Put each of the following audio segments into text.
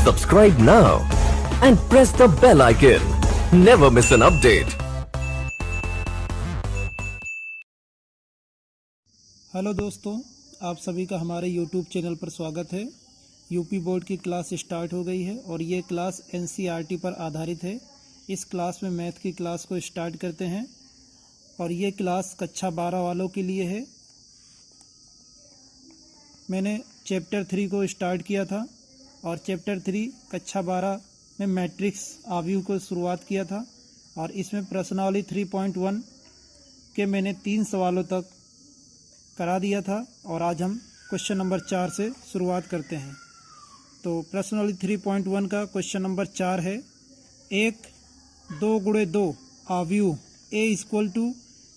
Subscribe now and press the bell icon. Never miss an update. Hello दोस्तों, आप सभी का हमारे YouTube चैनल पर स्वागत है। यूपी बोर्ड की क्लास स्टार्ट हो गई है और ये क्लास एनसीईआरटी पर आधारित है। इस क्लास में मैथ की क्लास को स्टार्ट करते हैं और ये क्लास कक्षा 12 वालों के लिए है। मैंने चैप्टर 3 को स्टार्ट किया था और चैप्टर 3 कक्षा 12 में मैट्रिक्स आव्यूह को शुरुआत किया था और इसमें प्रश्नावली 3.1 के मैंने 3 सवालों तक करा दिया था और आज हम क्वेश्चन नंबर 4 से शुरुआत करते हैं। तो प्रश्नावली 3.1 का क्वेश्चन नंबर 4 है, एक 2x2 आव्यूह A इक्वल टू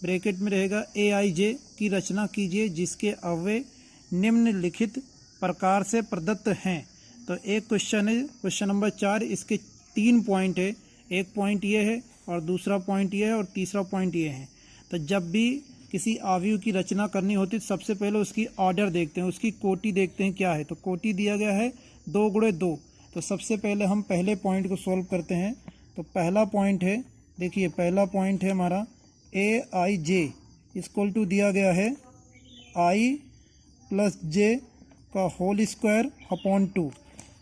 ब्रैकेट में रहेगा AIJ की रचना कीजिए जिसके अव्यय निम्नलिखित प्रकार से प्रदत्त हैं। तो एक क्वेश्चन है, क्वेश्चन नंबर 4, इसके 3 पॉइंट है। एक पॉइंट ये है और दूसरा पॉइंट ये है और तीसरा पॉइंट ये है। तो जब भी किसी आव्यूह की रचना करनी होती है सबसे पहले उसकी ऑर्डर देखते हैं, उसकी कोटि देखते हैं क्या है। तो कोटि दिया गया है 2x2। तो सबसे पहले हम पहले पॉइंट को सॉल्व करते हैं। तो पहला पॉइंट है, देखिए पहला पॉइंट है हमारा AIJ इक्वल टू दिया गया है I + J का होल स्क्वायर अपॉन 2।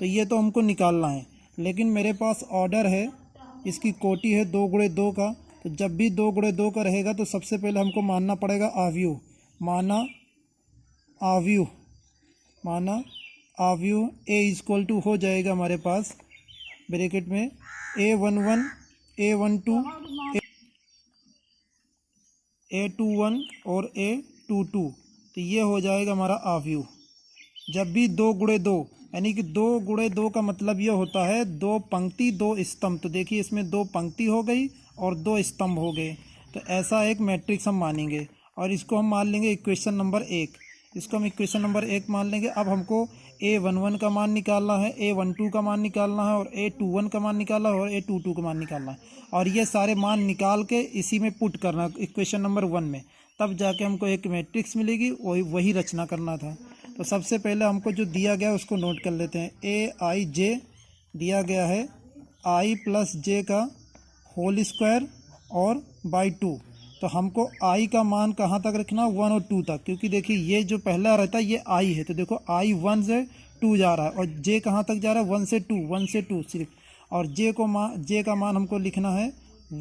तो ये तो हमको निकालना है, लेकिन मेरे पास ऑर्डर है, इसकी कोटि है 2x2 का। तो जब भी 2x2 का रहेगा तो सबसे पहले हमको मानना पड़ेगा आव्यूह। माना आव्यूह A इक्वल टू हो जाएगा हमारे पास ब्रैकेट में A11 A12 A21 और A22। तो ये हो जाएगा हमारा आव्यूह। जब भी 2x2 यानी कि 2x2 का मतलब ये होता है 2 पंक्ति 2 स्तंभ। तो देखिए इसमें 2 पंक्ति हो गई और 2 स्तंभ हो गए। तो ऐसा एक मैट्रिक्स हम मानेंगे और इसको हम मान लेंगे इक्वेशन नंबर 1। इसको हम इक्वेशन नंबर 1 मान लेंगे। अब हमको A11 का मान निकालना है, A12 का मान निकालना है और A21 का मान निकालना है और A22 का मान निकालना है। और ये सारे मान निकाल के इसी में पुट करना है इक्वेशन नंबर 1 में, तब जाके हमको एक मैट्रिक्स मिलेगी। वही रचना करना था। तो सबसे पहले हमको जो दिया गया है उसको नोट कर लेते हैं। AIJ दिया गया है I + J का होल स्क्वायर और बाई 2। तो हमको I का मान कहाँ तक रखना, 1 और 2 तक, क्योंकि देखिए ये जो पहला रहता है ये I है। तो देखो I 1 से 2 जा रहा है और J कहाँ तक जा रहा है, 1 से 2 सिर्फ। और J का मान हमको लिखना है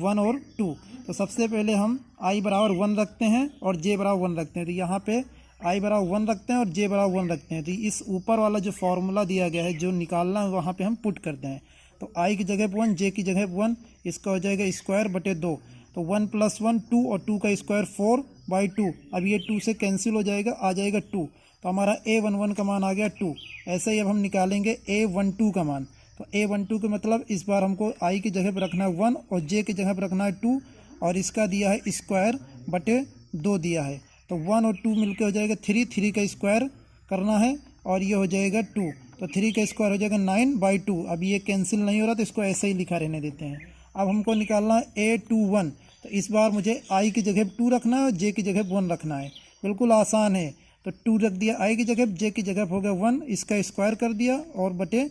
1 और 2। तो सबसे पहले हम I बराबर 1 रखते हैं और J बराबर 1 रखते हैं। तो यहाँ पे I बराबर 1 रखते हैं और J बराबर 1 रखते हैं। तो इस ऊपर वाला जो फॉर्मूला दिया गया है जो निकालना है वहाँ पे हम पुट करते हैं। तो I की जगह पर 1, J की जगह पर 1, इसका हो जाएगा स्क्वायर बटे 2। तो 1 + 1 2 और 2 का स्क्वायर 4/2। अब ये 2 से कैंसिल हो जाएगा, आ जाएगा 2। तो हमारा A11 का मान आ गया 2। ऐसे ही अब हम निकालेंगे A12 का मान। तो A12 का मतलब इस बार हमको I की जगह पर रखना है 1 और J की जगह पर रखना है 2 और इसका दिया है स्क्वायर बटे 2 दिया है। तो 1 और 2 मिलकर हो जाएगा 3 का स्क्वायर करना है और ये हो जाएगा 2। तो 3 का स्क्वायर हो जाएगा 9/2। अब ये कैंसिल नहीं हो रहा तो इसको ऐसे ही लिखा रहने देते हैं। अब हमको निकालना है A21। तो इस बार मुझे I की जगह 2 रखना है और J की जगह 1 रखना है। बिल्कुल आसान है। तो 2 रख दिया I की जगह, J की जगह हो गया 1, इसका स्क्वायर कर दिया और बटे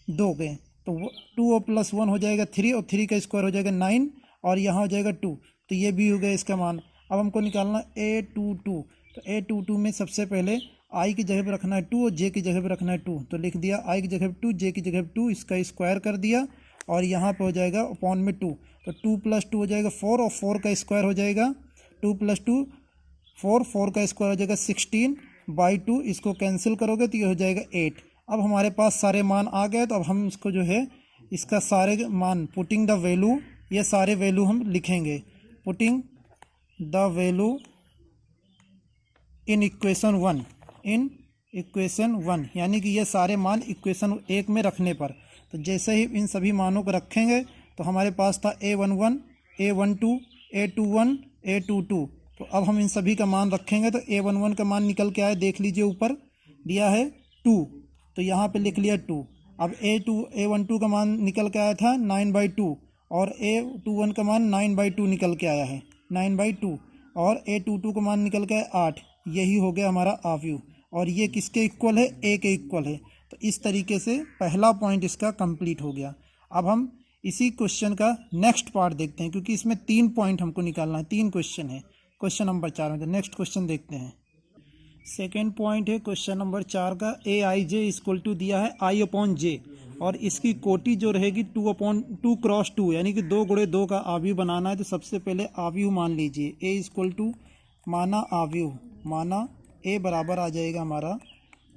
2 गए। तो 2 और + 1 हो जाएगा 3 और 3 का स्क्वायर हो जाएगा 9 और यहाँ हो जाएगा 2। तो ये भी हो गया इसका मान। अब हमको निकालना A22। तो A22 में सबसे पहले I की जगह पर रखना है 2 और J की जगह पर रखना है 2। तो लिख दिया I की जगह 2, J की जगह 2, इसका स्क्वायर कर दिया और यहाँ पे हो जाएगा अपॉन में 2। तो 2 + 2 हो जाएगा 4 और 4 का स्क्वायर हो जाएगा 2 + 2 4, 4 का स्क्वायर हो जाएगा 16/2। इसको कैंसिल करोगे तो ये हो जाएगा 8। अब हमारे पास सारे मान आ गए। तो अब हम इसको जो है इसका सारे मान पुटिंग द वैल्यू, ये सारे वैल्यू हम लिखेंगे। Putting the value in equation 1 यानी कि ये सारे मान इक्वेशन 1 में रखने पर। तो जैसे ही इन सभी मानों को रखेंगे तो हमारे पास था A11 A12 A21 A22। तो अब हम इन सभी का मान रखेंगे। तो A11 का मान निकल के आया, देख लीजिए ऊपर दिया है 2, तो यहाँ पे लिख लिया 2। अब A12 का मान निकल के आया था 9/2 और A21 का मान 9/2 निकल के आया है 9/2 और A22 का मान निकल के आया 8। यही हो गया हमारा आव्यूह और ये किसके इक्वल है, ए के इक्वल है। तो इस तरीके से पहला पॉइंट इसका कंप्लीट हो गया। अब हम इसी क्वेश्चन का नेक्स्ट पार्ट देखते हैं, क्योंकि इसमें 3 पॉइंट हमको निकालना है, 3 क्वेश्चन है क्वेश्चन नंबर 4 में। तो नेक्स्ट क्वेश्चन देखते हैं। सेकेंड पॉइंट है क्वेश्चन नंबर 4 का, ए आई जे इक्वल टू दिया है आई अपॉन जे, और इसकी कोटि जो रहेगी 2 क्रॉस 2, यानी कि 2 गुणे 2 का आव्यूह बनाना है। तो सबसे पहले आव्यूह मान लीजिए, ए इक्वल टू माना आव्यूह, माना ए बराबर आ जाएगा हमारा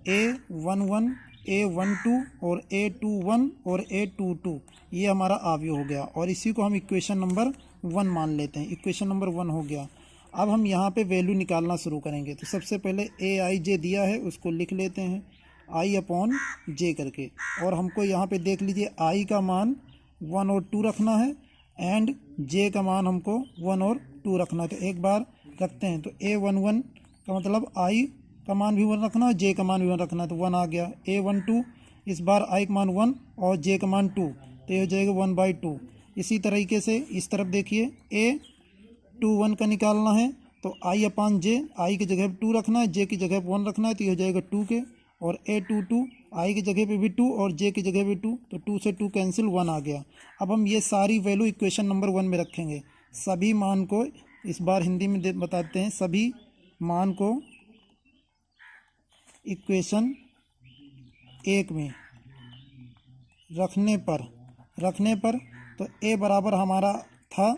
A11 A12 और A21 और A22, ये हमारा आव्यूह हो गया। और इसी को हम इक्वेशन नंबर 1 मान लेते हैं, इक्वेशन नंबर 1 हो गया। अब हम यहाँ पे वैल्यू निकालना शुरू करेंगे। तो सबसे पहले ए आई जे दिया है, उसको लिख लेते हैं आई अपॉन जे करके, और हमको यहाँ पे देख लीजिए आई का मान 1 और 2 रखना है, एंड जे का मान हमको 1 और 2 रखना है। तो एक बार रखते हैं, तो A11 का मतलब आई का मान भी 1 रखना है, जे का मान भी 1 रखना है, तो 1 आ गया। A12 इस बार आई का मान 1 और जे का मान 2, तो ये हो जाएगा 1/2। इसी तरीके से इस तरफ देखिए A21 का निकालना है, तो आई अपान जे, आई की जगह 2 रखना है, जे की जगह 1 रखना है, तो ये हो जाएगा 2 के। और A22 आई की जगह पे भी 2 और जे की जगह भी 2, तो 2 से 2 कैंसिल, 1 आ गया। अब हम ये सारी वैल्यू इक्वेशन नंबर 1 में रखेंगे। सभी मान को इस बार हिंदी में बताते हैं, सभी मान को इक्वेशन 1 में रखने पर तो ए बराबर हमारा था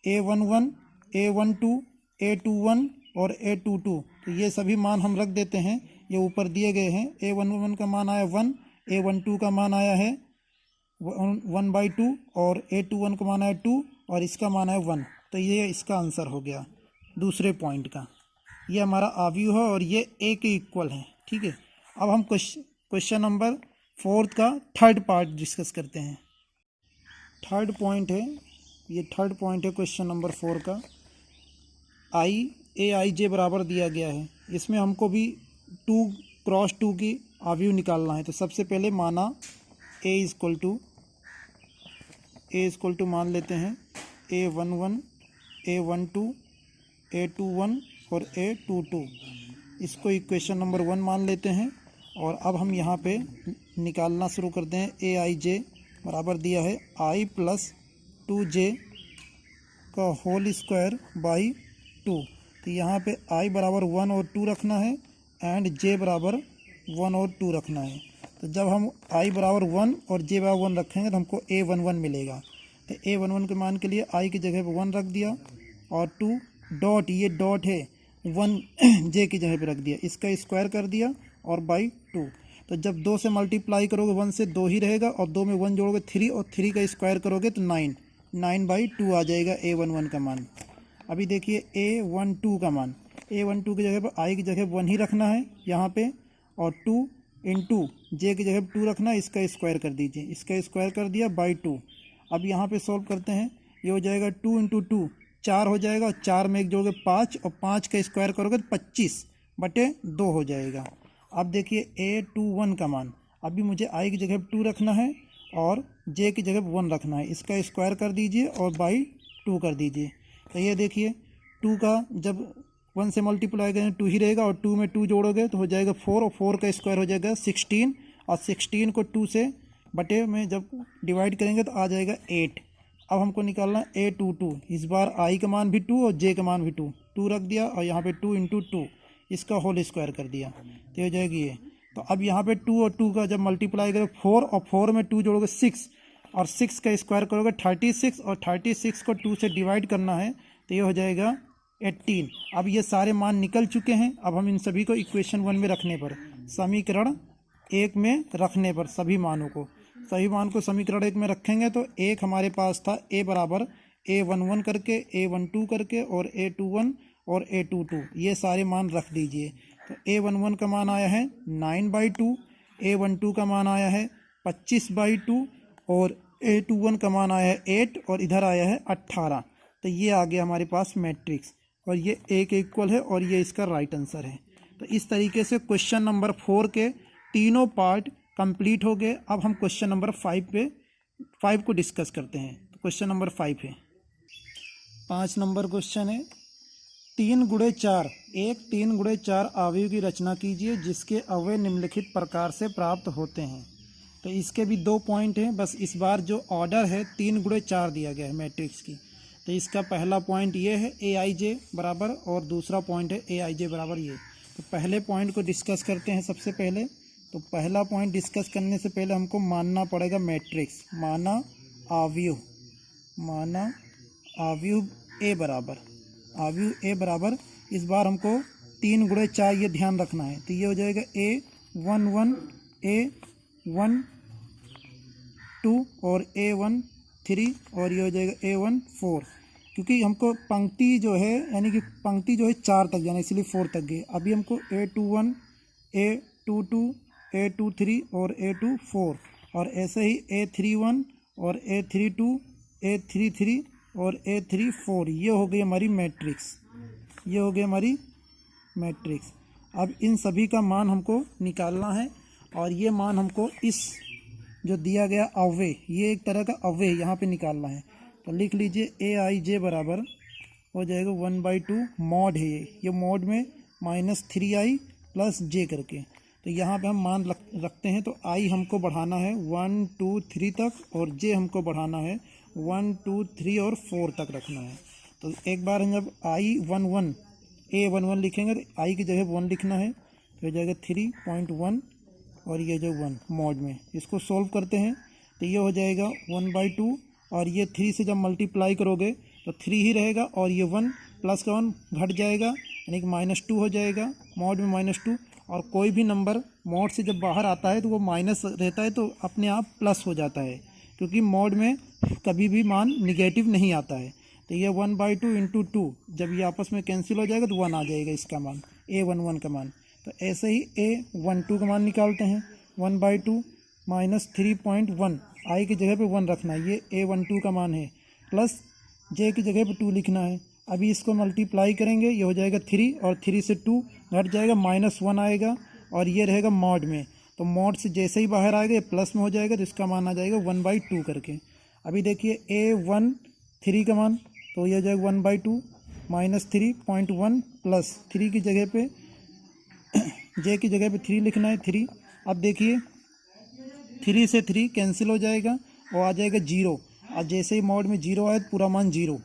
A11 A12 A21 और A22, तो ये सभी मान हम रख देते हैं, ये ऊपर दिए गए हैं। A11 का मान आया 1, A12 का मान आया है 1/2 और A21 का मान आया 2 और इसका मान है 1। तो ये इसका आंसर हो गया दूसरे पॉइंट का। ये हमारा आव्यूह है और ये ए के इक्वल है, ठीक है। अब हम क्वेश्चन नंबर 4 का थर्ड पार्ट डिस्कस करते हैं। थर्ड पॉइंट है, ये थर्ड पॉइंट है क्वेश्चन नंबर 4 का। ए आई जे बराबर दिया गया है, इसमें हमको भी 2 क्रॉस 2 की आव्यूह निकालना है। तो सबसे पहले माना ए इक्वल टू मान लेते हैं A11 A12 A21 और A22, इसको इक्वेशन नंबर 1 मान लेते हैं। और अब हम यहाँ पे निकालना शुरू करते हैं। ए आई जे बराबर दिया है आई प्लस 2j का होल स्क्वायर बाई 2, तो यहाँ पे आई बराबर 1 और 2 रखना है, एंड जे बराबर 1 और 2 रखना है। तो जब हम आई बराबर 1 और जे बराबर 1 रखेंगे तो हमको A11 मिलेगा। तो A11 के मान के लिए आई की जगह पे 1 रख दिया, और 2 डॉट, ये डॉट है 1 जे की जगह पे रख दिया, इसका स्क्वायर कर दिया और बाई 2। तो जब 2 से मल्टीप्लाई करोगे 1 से 2 ही रहेगा, और 2 में 1 जोड़ोगे 3, और 3 का स्क्वायर करोगे तो 9/2 आ जाएगा A11 का मान। अभी देखिए A12 का मान, A12 की जगह पर आई की जगह 1 ही रखना है यहाँ पे, और 2 इंटू जे की जगह 2 रखना है, इसका स्क्वायर कर दीजिए, इसका स्क्वायर कर दिया बाई 2। अब यहाँ पे सॉल्व करते हैं, ये हो जाएगा 2 इंटू 2 4 हो जाएगा, 4 में एक जोड़ोगे 5, और 5 का स्क्वायर करोगे तो 25/2 हो जाएगा। अब देखिए A21 का मान, अभी मुझे आई की जगह 2 रखना है और जे की जगह 1 रखना है, इसका स्क्वायर कर दीजिए और बाई 2 कर दीजिए। तो ये देखिए 2 का जब 1 से मल्टीप्लाई करें 2 ही रहेगा, और 2 में 2 जोड़ोगे तो हो जाएगा 4, और 4 का स्क्वायर हो जाएगा 16, और 16 को 2 से बटे में जब डिवाइड करेंगे तो आ जाएगा 8। अब हमको निकालना है A22, इस बार आई का मान भी 2 और जे का मान भी 2 रख दिया, और यहाँ पे 2 इंटू 2 इसका होल स्क्वायर कर दिया, तो हो जाएगी ये। तो अब यहाँ पे 2 और 2 का जब मल्टीप्लाई करें 4, और 4 में 2 जोड़ोगे 6, और 6 का स्क्वायर करोगे 36, और 36 को 2 से डिवाइड करना है, तो ये हो जाएगा 18। अब ये सारे मान निकल चुके हैं। अब हम इन सभी को इक्वेशन 1 में रखने पर, समीकरण 1 में रखने पर सभी मान को समीकरण 1 में रखेंगे, तो एक हमारे पास था A बराबर A11 करके, A12 करके, और A21 और A22, ये सारे मान रख दीजिए। तो A11 का मान आया है 9/2, A12 का मान आया है 25/2, और A21 का मान आया है 8, और इधर आया है 18। तो ये आ गया हमारे पास मैट्रिक्स, और ये A के इक्वल है, और ये इसका राइट आंसर है। तो इस तरीके से क्वेश्चन नंबर 4 के तीनों पार्ट कंप्लीट हो गए। अब हम क्वेश्चन नंबर 5 को डिस्कस करते हैं। तो क्वेश्चन नंबर 5 है, 5 नंबर क्वेश्चन है। 3 × 4 एक 3 × 4 अवयव की रचना कीजिए जिसके अवयव निम्नलिखित प्रकार से प्राप्त होते हैं। तो इसके भी 2 पॉइंट हैं, बस इस बार जो ऑर्डर है 3 × 4 दिया गया है मैट्रिक्स की। तो इसका पहला पॉइंट ये है AIJ बराबर, और दूसरा पॉइंट है AIJ बराबर ये। तो पहले पॉइंट को डिस्कस करते हैं सबसे पहले। तो पहला पॉइंट डिस्कस करने से पहले हमको मानना पड़ेगा मैट्रिक्स, माना अवयव A बराबर, अवयव A बराबर इस बार हमको 3 × 4 ये ध्यान रखना है। तो ये हो जाएगा A11 A12 और A13 और ये हो जाएगा A14, क्योंकि हमको पंक्ति जो है यानी कि पंक्ति जो है 4 तक जाना, इसलिए 4 तक गए। अभी हमको A21 A22 A23 और A24 और ऐसे ही A31 और A32 A33 और A34, ये हो गई हमारी मैट्रिक्स, ये हो गई हमारी मैट्रिक्स। अब इन सभी का मान हमको निकालना है और ये मान हमको इस जो दिया गया अव्यय, ये एक तरह का अव्यय यहाँ पे निकालना है। तो लिख लीजिए AIJ बराबर हो जाएगा 1/2 मॉड है ये मॉड में -3i + j करके। तो यहाँ पे हम मान रखते हैं। तो i हमको बढ़ाना है 1 2 3 तक और j हमको बढ़ाना है 1 2 3 और 4 तक रखना है। तो एक बार हम जब I11 A11 लिखेंगे तो i की जगह 1 लिखना है, तो हो जाएगा 3.1 और ये जो 1 मॉड में, इसको सोल्व करते हैं तो ये हो जाएगा 1/2 और ये 3 से जब मल्टीप्लाई करोगे तो 3 ही रहेगा और ये 1 प्लस का 1 घट जाएगा यानी कि -2 हो जाएगा मॉड में -2। और कोई भी नंबर मॉड से जब बाहर आता है तो वो माइनस रहता है तो अपने आप प्लस हो जाता है, क्योंकि मॉड में कभी भी मान निगेटिव नहीं आता है। तो ये 1/2 × 2 जब ये आपस में कैंसिल हो जाएगा तो 1 आ जाएगा इसका मान, A11 का मान। तो ऐसे ही A12 का मान निकालते हैं 1/2 -3.1, i की जगह पे 1 रखना है, ये A12 का मान है, प्लस j की जगह पे 2 लिखना है। अभी इसको मल्टीप्लाई करेंगे, ये हो जाएगा 3 और 3 से 2 घट जाएगा -1 आएगा और ये रहेगा मॉड में। तो मॉड से जैसे ही बाहर आएगा ये प्लस में हो जाएगा, तो इसका मान आ जाएगा 1/2 करके। अभी देखिए A13 का मान, तो ये हो जाएगा 1/2 -3.1 प्लस 3 की जगह पे j की जगह पे 3 लिखना है 3। अब देखिए 3 से 3 कैंसिल हो जाएगा और आ जाएगा 0, और जैसे ही मॉड में 0 आए तो पूरा मान 0।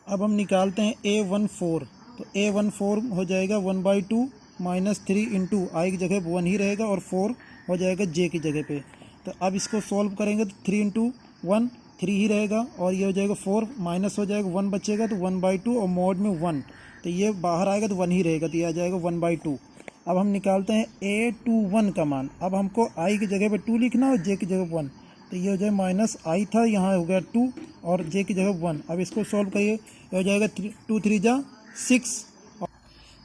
अब हम निकालते हैं A14, तो A14 हो जाएगा 1/2 -3 × i की जगह 1 ही रहेगा और 4 हो जाएगा j की जगह पे। तो अब इसको सॉल्व करेंगे तो 3 × 1 3 ही रहेगा और ये हो जाएगा 4 माइनस हो जाएगा 1 बचेगा तो 1/2 और मॉड में 1, तो ये बाहर आएगा तो 1 ही रहेगा, तो ये आ जाएगा 1/2। अब हम निकालते हैं A21 का मान। अब हमको i की जगह पे 2 लिखना और j की जगह 1, तो ये हो जाएगा -i था, यहाँ हो गया 2 और j की जगह 1। अब इसको सॉल्व करिए, ये हो जाएगा 2 3 जा 6।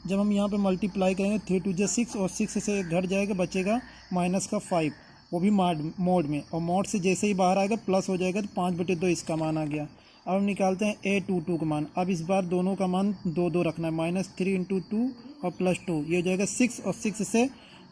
जब हम यहाँ पे मल्टीप्लाई करेंगे 3 2 जा 6 और 6 से 1 घट जाएगा, बचेगा -5, वो भी मॉड में, और मॉड से जैसे ही बाहर आएगा प्लस हो जाएगा तो 5/2 इसका मान आ गया। अब हम निकालते हैं A22 का मान। अब इस बार दोनों का मान 2 2 रखना है, -3 × 2 और +2, ये हो जाएगा 6 और 6 से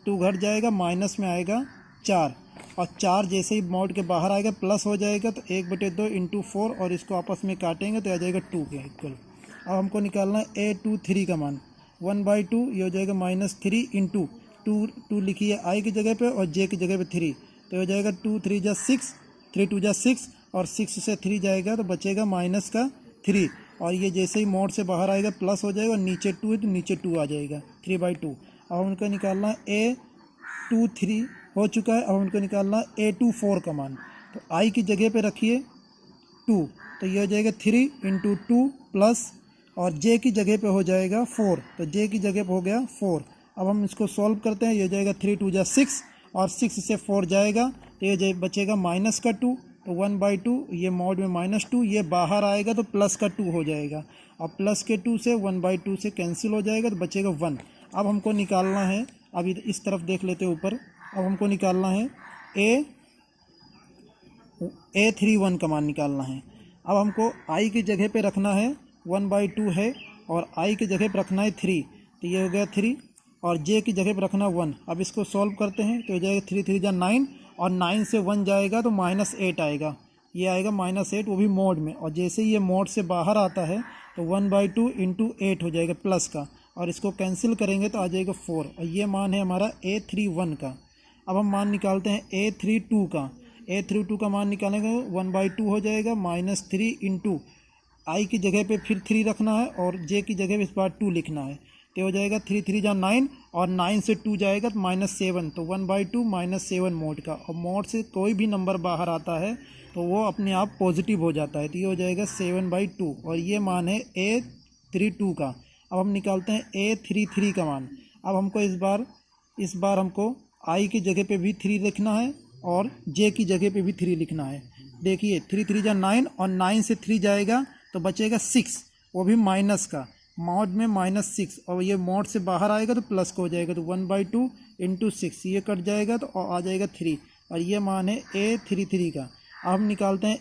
2 घट जाएगा, माइनस में आएगा 4 और 4 जैसे ही मॉड के बाहर आएगा प्लस हो जाएगा, तो 1/2 × 4 और इसको आपस में काटेंगे तो आ जाएगा 2 के इक्वल। अब हमको निकालना है A23 का मान 1/2, ये हो जाएगा -3 × 2 लिखिए i की जगह पे और j की जगह पे 3, तो हो जाएगा 2 3 जा 6 3 2 जा 6 और 6 से 3 जाएगा तो बचेगा -3, और ये जैसे ही मोड से बाहर आएगा प्लस हो जाएगा और नीचे 2 है तो नीचे 2 आ जाएगा 3/2। अब उनका निकालना है A23 हो चुका है। अब उनको निकालना है A24 का मान, तो i की जगह पे रखिए 2, तो ये हो जाएगा 3 × 2 प्लस और j की जगह पे हो जाएगा 4, तो j की जगह पे हो गया 4। अब हम इसको सॉल्व करते हैं, ये हो जाएगा 3 2 जा 6 और 6 से 4 जाएगा तो ये बचेगा -2, तो 1/2, ये मॉड में -2, ये बाहर आएगा तो +2 हो जाएगा और प्लस के 2 से 1/2 से कैंसिल हो जाएगा तो बचेगा 1। अब हमको निकालना है, अभी इस तरफ देख लेते हैं ऊपर, अब हमको निकालना है A31 का मान निकालना है। अब हमको i की जगह पे रखना है 1/2 है और i की जगह पे रखना है 3, तो ये हो गया 3 और j की जगह पे रखना 1। अब इसको सॉल्व करते हैं तो हो जाएगा 3 3 जा 9 और 9 से 1 जाएगा तो -8 आएगा, ये आएगा -8, वो भी मोड में, और जैसे ही ये मोड से बाहर आता है तो 1/2 इंटू 8 हो जाएगा प्लस का, और इसको कैंसिल करेंगे तो आ जाएगा 4, और ये मान है हमारा A31 का। अब हम मान निकालते हैं A32 का। A32 का मान निकालेंगे 1/2 हो जाएगा -3 इंटू आई की जगह पे फिर 3 रखना है और जे की जगह पे इस बार 2 लिखना है, तो हो जाएगा 3 3 जा 9, और 9 से 2 जाएगा तो -7, तो 1/2 -7 मोड का, और मोड से कोई भी नंबर बाहर आता है तो वो अपने आप पॉजिटिव हो जाता है, तो ये हो जाएगा 7/2, और ये मान है A32 का। अब हम निकालते हैं A33 का मान। अब हमको इस बार हमको आई की जगह पे भी 3 लिखना है और जे की जगह पे भी 3 लिखना है। देखिए 3 3 जा 9, और 9 से 3 जाएगा तो बचेगा 6, वो भी माइनस का, मॉड में -6, और ये मॉड से बाहर आएगा तो प्लस का हो जाएगा, तो 1/2 इंटू 6 ये कट जाएगा तो आ जाएगा 3, और ये मान है A33 का। अब हम निकालते हैं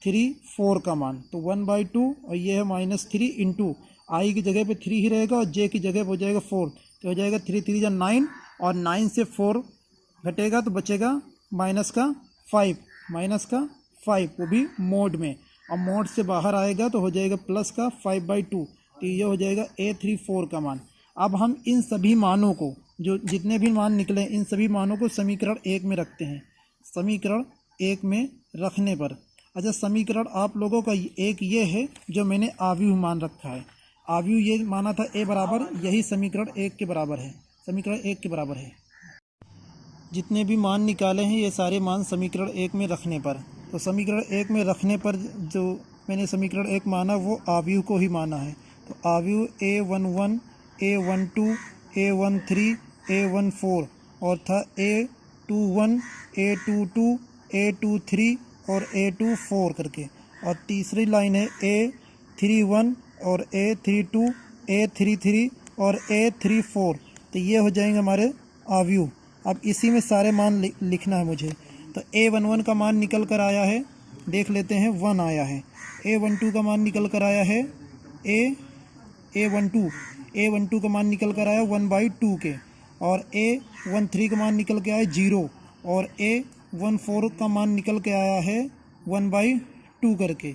A34 का मान, तो 1/2 और ये है -3 इंटू आई की जगह पे 3 ही रहेगा और जे की जगह पे हो जाएगा 4, तो हो जाएगा 3 3 जा 9, और 9 से 4 घटेगा तो बचेगा माइनस का 5, वो भी मोड में, और मोड से बाहर आएगा तो हो जाएगा प्लस का 5/2, तो ये हो जाएगा A34 का मान। अब हम इन सभी मानों को, जो जितने भी मान निकले, इन सभी मानों को समीकरण 1 में रखते हैं। समीकरण 1 में रखने पर, अच्छा समीकरण आप लोगों का एक ये है जो मैंने आव्यूह मान रखा है, आव्यूह ये माना था A बराबर, यही समीकरण 1 के बराबर है, समीकरण 1 के बराबर है। जितने भी मान निकाले हैं ये सारे मान समीकरण 1 में रखने पर, तो समीकरण 1 में रखने पर जो मैंने समीकरण 1 माना वो आव्यूह को ही माना है, तो आव्यूह A11, A12, A13, A14 और था A21, A22, A23 और A24 करके, और तीसरी लाइन है A31 और A32, A33 और A34, तो ये हो जाएंगे हमारे आव्यूह। अब इसी में सारे मान लिखना है मुझे, तो A11 का मान निकल कर आया है, देख लेते हैं 1 आया है। A12 का मान निकल कर आया है A12 का मान निकल कर आया 1/2 के, और A13 का मान निकल के आया 0, और A14 का मान निकल के आया है 1/2 करके,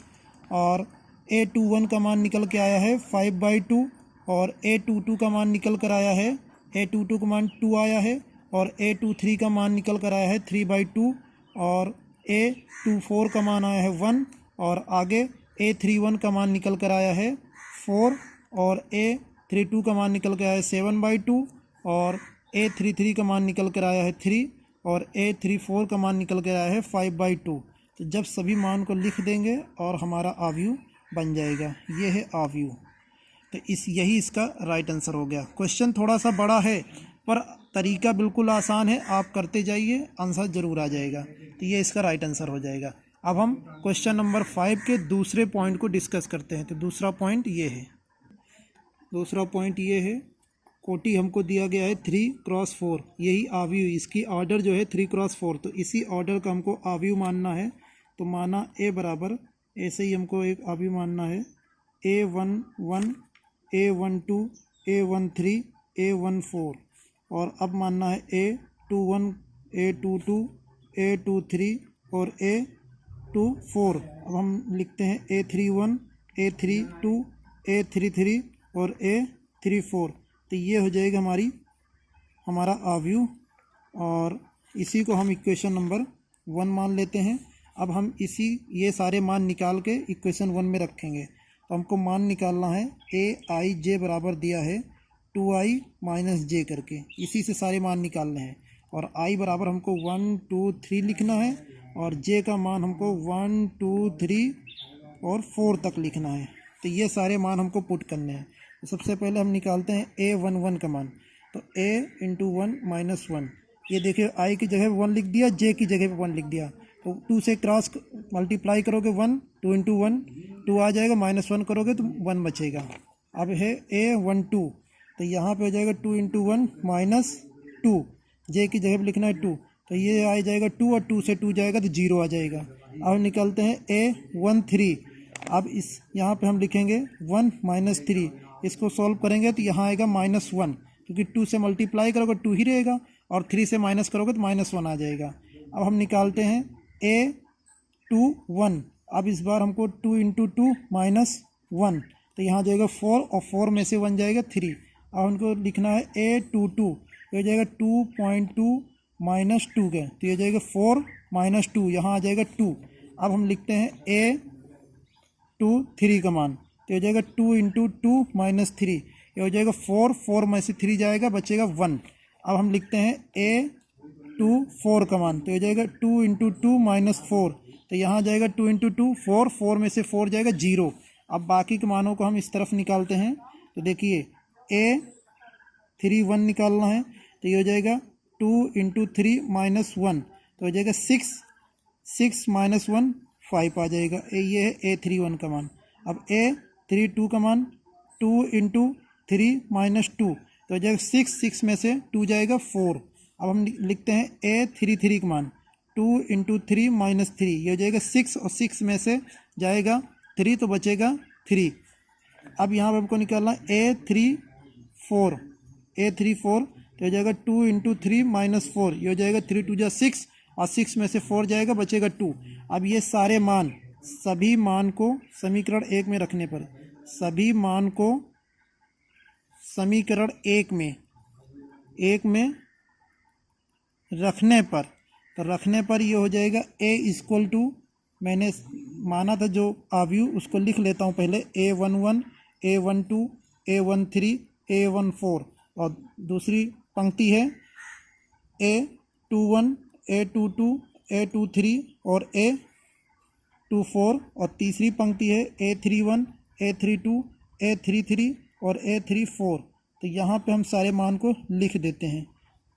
और A21 का मान निकल के आया है 5/2, और A22 का मान निकल कर आया है, A22 का मान 2 आया है, और A23 का मान निकल कर आया है 3/2, और A24 का मान आया है 1, और आगे A31 का मान निकल कर आया है 4, और A32 का मान निकल कर आया है 7/2, और A33 का मान निकल कर आया है 3, और A34 का मान निकल कर आया है 5/2। तो जब सभी मान को लिख देंगे और हमारा आव्यूह बन जाएगा, ये है आव्यूह। तो यही इसका राइट आंसर हो गया। क्वेश्चन थोड़ा सा बड़ा है पर तरीका बिल्कुल आसान है, आप करते जाइए आंसर ज़रूर आ जाएगा, तो ये इसका राइट आंसर हो जाएगा। अब हम क्वेश्चन नंबर 5 के दूसरे पॉइंट को डिस्कस करते हैं। तो दूसरा पॉइंट ये है, कोटि हमको दिया गया है 3x4, यही आव्यूह, इसकी ऑर्डर जो है 3x4, तो इसी ऑर्डर का हमको आव्यूह मानना है। तो माना A बराबर, ऐसे ही हमको एक आव्यूह मानना है A11, A12, A13, A14, और अब मानना है A21, A22, A23 और A24। अब हम लिखते हैं A31, A32, A33 और A34, तो ये हो जाएगा हमारा आव्यूह, और इसी को हम इक्वेशन नंबर 1 मान लेते हैं। अब हम ये सारे मान निकाल के इक्वेशन 1 में रखेंगे। तो हमको मान निकालना है AIJ बराबर दिया है 2i - j करके, इसी से सारे मान निकालने हैं, और i बराबर हमको 1 2 3 लिखना है, और j का मान हमको 1 2 3 और 4 तक लिखना है। तो ये सारे मान हमको पुट करने हैं। तो सबसे पहले हम निकालते हैं A11 का मान, तो A × 1 - 1, ये देखिए i की जगह 1 लिख दिया, j की जगह पे 1 लिख दिया, तो 2 से क्रॉस मल्टीप्लाई करोगे 1, 2 × 1 2 आ जाएगा, -1 करोगे तो 1 बचेगा। अब है A12, तो यहाँ पे हो जाएगा 2 × 1 - 2, j की जगह पे लिखना है 2, तो ये आ जाएगा 2, और 2 से 2 जाएगा तो 0 आ जाएगा। अब निकलते हैं A13, अब यहाँ पे हम लिखेंगे 1 - 3, इसको सॉल्व करेंगे तो यहाँ आएगा -1, क्योंकि 2 से मल्टीप्लाई करोगे 2 ही रहेगा, और 3 से माइनस करोगे तो -1 आ जाएगा। अब हम निकालते हैं A21, अब इस बार हमको 2 × 2 - 1, तो यहाँ जाएगा 4 और 4 में से 1 जाएगा 3। अब उनको लिखना है A22, ये हो जाएगा 2.2 माइनस 2 का, तो ये जाएगा 4 माइनस 2, यहाँ आ जाएगा 2। अब हम लिखते हैं A23 का मान, तो ये हो जाएगा 2 इंटू 2 माइनस 3, ये हो जाएगा 4, 4 में से 3 जाएगा, बचेगा 1। अब हम लिखते हैं A24 का मान, तो हो जाएगा 2 इंटू 2 माइनस 4, तो यहाँ जाएगा 2 इंटू 2 4, 4 में से 4 जाएगा 0। अब बाकी के मानों को हम इस तरफ निकालते हैं, तो देखिए A31 निकालना है, तो ये हो जाएगा 2 इंटू 3 माइनस 1, तो हो जाएगा 6, 6 माइनस 1 5 आ जाएगा। ये है A31 का मान। अब A32 का मान 2 इंटू 3 माइनस 2, तो हो जाएगा 6, 6 में से 2 जाएगा 4। अब हम लिखते हैं A33 का मान 2 इंटू 3 माइनस 3, ये हो जाएगा 6 और 6 में से जाएगा 3, तो बचेगा 3। अब यहाँ पर हमको निकालना A34, तो हो जाएगा 2 इंटू 3 माइनस 4, ये हो जाएगा 3 2 जा 6 और 6 में से 4 जाएगा, बचेगा 2। अब ये सारे मान, सभी मान को समीकरण 1 में रखने पर, सभी मान को समीकरण 1 में रखने पर, तो रखने पर ये हो जाएगा A इक्वल टू, मैंने माना था जो आव्यूह उसको लिख लेता हूँ पहले, A11, A12, A13, A14, और दूसरी पंक्ति है A21, A22, A23 और A24, और तीसरी पंक्ति है A31, A32, A33 और A34। तो यहाँ पे हम सारे मान को लिख देते हैं।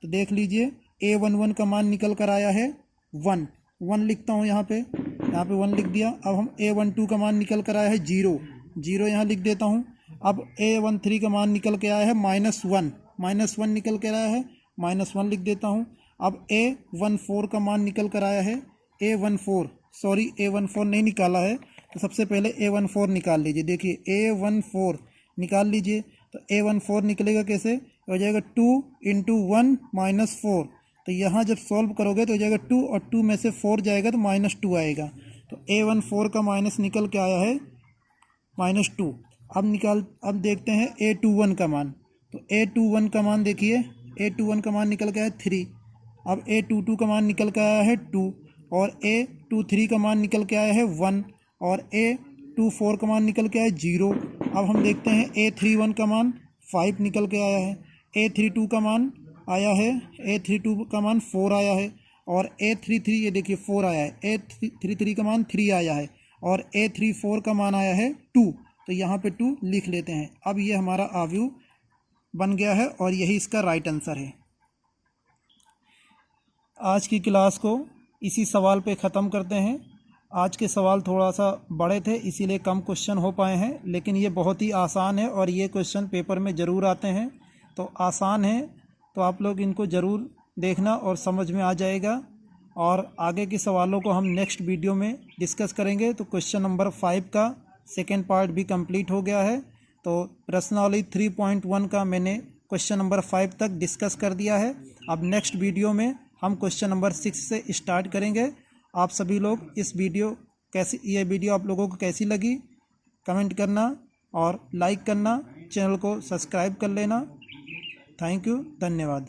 तो देख लीजिए A11 का मान निकल कर आया है 1, 1 लिखता हूँ यहाँ पे 1 लिख दिया। अब हम A12 का मान निकल कर आया है 0, 0 यहाँ लिख देता हूँ। अब A13 का मान निकल के आया है -1, -1 निकल कर आया है, -1 लिख देता हूँ। अब A14 का मान निकल कर आया है, A14 नहीं निकाला है, तो सबसे पहले A14 निकाल लीजिए। देखिए A14 निकाल लीजिए, तो A14 निकलेगा कैसे, हो जाएगा 2 इंटू 1 माइनस 4, तो यहाँ जब सॉल्व करोगे तो हो जाएगा 2 और 2 में से 4 जाएगा तो -2 आएगा। तो A14 का माइनस निकल के आया है -2। अब देखते हैं A21 का मान, तो A21 का मान देखिए, A21 का मान निकल के आया 3। अब A22 का मान निकल के आया है 2, और A23 का मान निकल के आया है 1, और A24 का मान निकल के आया है 0। अब हम देखते हैं A31 का मान 5 निकल के आया है, A32 का मान आया है, A32 का मान 4 आया है, और A33 ये देखिए 4 आया है, A33 का मान 3 आया है, और A34 का मान आया है 2, तो यहाँ पे 2 लिख लेते हैं। अब ये हमारा आव्यूह बन गया है और यही इसका राइट आंसर है। आज की क्लास को इसी सवाल पे ख़त्म करते हैं। आज के सवाल थोड़ा सा बड़े थे, इसीलिए कम क्वेश्चन हो पाए हैं, लेकिन ये बहुत ही आसान है और ये क्वेश्चन पेपर में ज़रूर आते हैं, तो आसान है, तो आप लोग इनको ज़रूर देखना और समझ में आ जाएगा। और आगे के सवालों को हम नेक्स्ट वीडियो में डिस्कस करेंगे। तो क्वेश्चन नंबर 5 का सेकेंड पार्ट भी कंप्लीट हो गया है। तो प्रश्नावली 3.1 का मैंने क्वेश्चन नंबर 5 तक डिस्कस कर दिया है। अब नेक्स्ट वीडियो में हम क्वेश्चन नंबर 6 से स्टार्ट करेंगे। आप सभी लोग ये वीडियो आप लोगों को कैसी लगी कमेंट करना और लाइक करना, चैनल को सब्सक्राइब कर लेना। थैंक यू, धन्यवाद।